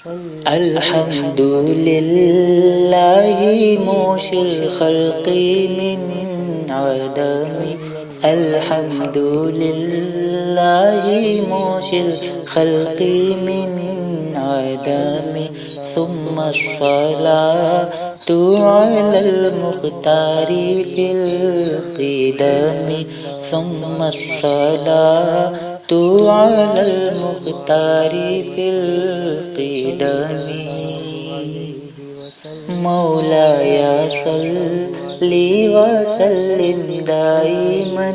الحمد لله موشي الخلق من عدم. الحمد لله موشي الخلق من عدم. ثم الصلاة على المختار في القدم. ثم الصلاة على المختار في القدم. مولاي صل وسلم دائما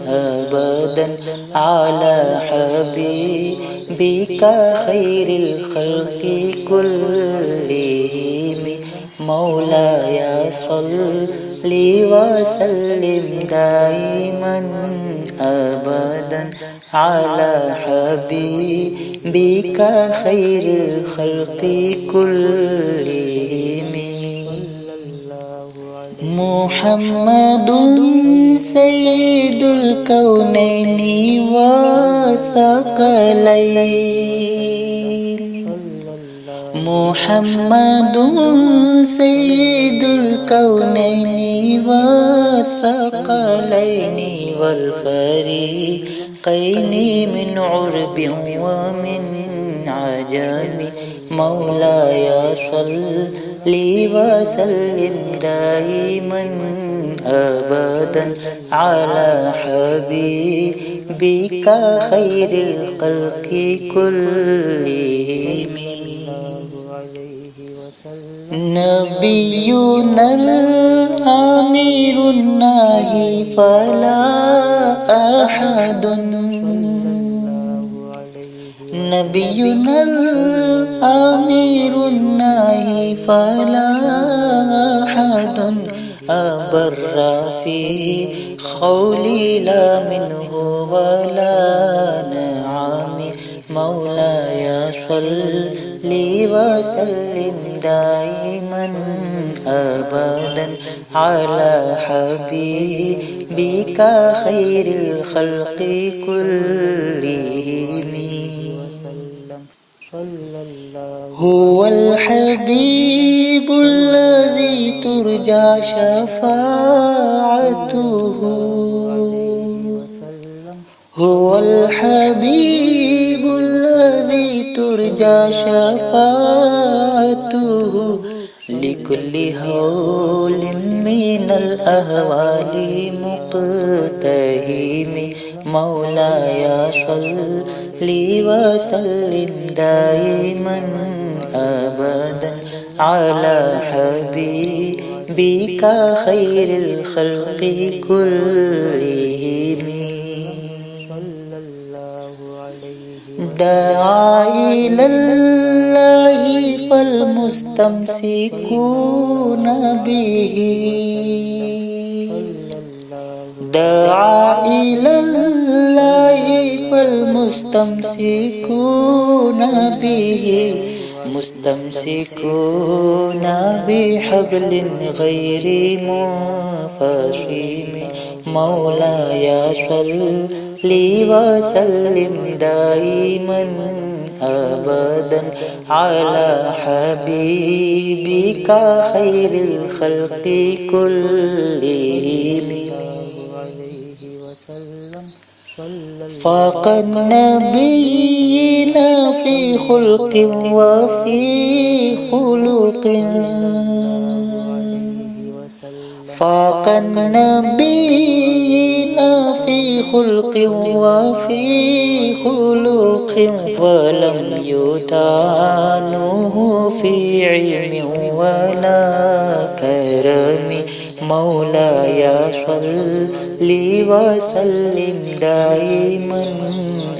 أبدا على حبيبك خير الخلق كلهم. مولاي صل وسلم دائما أبدا على حبيبك خير الخلق كلهم. محمد سيد الكونين والثقلين. محمد سيد الكونين والثقلين والفريقين من عرب ومن عجم. مولاي صل وسلم دائما أبدا على حبيبك خير الخلق كلهم. نبينا الأمير الناهي فلا أحد. نبينا الأمير الناهي فلا أحد أبر في قولي لا منه ولا نعم. مولاي صل وسلم دائما أبدا على حبيبك خير الخلق كلهم. هو الحبيب الذي ترجى شفاعته. هو الحبيب الذي ترجى شفاعته لكل هول من الأهوال مقتهم. مولاي صل وسلم دائما أبدا على حبيبك خير الخلق كلهم. دعا إلى الله فالمستمسكون به. دعا إلى الله فالمستمسكون به. مستمسكون بحبل غير منفصم. مولاي صل وسلم دائما أبدا على حبيبك خير الخلق كلهم. فاق النبيين في خلق وفي خلق. فاق النبيين في خلق وفي خلق ولم يدانه في علم ولا كرم. مولاي صل وسلم دائما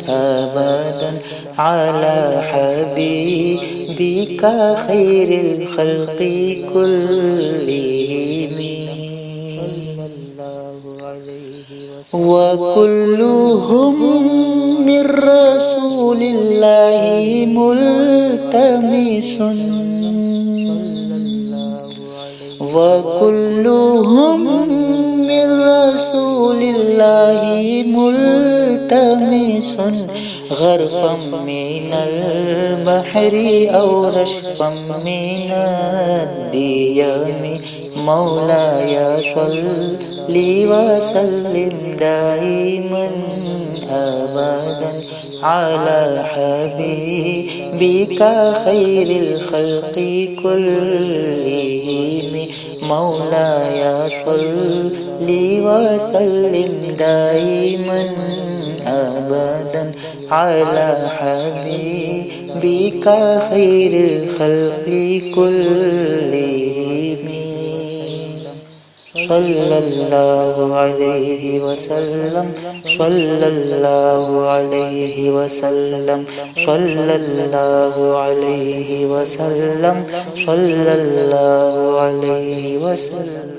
أبدا على حبيبك خير الخلق كلهم. وكلهم من رسول الله ملتمس. وكلهم من رسول الله ملتمس غرفا من البحر أو رشفا من الديم مولاي صل وسلم دائما أبدا على حبيبك خير الخلق كلهم مولاي صل وسلم دائما أبدا على حبيبك خير الخلق كلهم صلى الله عليه وسلم صلى الله عليه وسلم صلى الله عليه وسلم صلى الله عليه وسلم.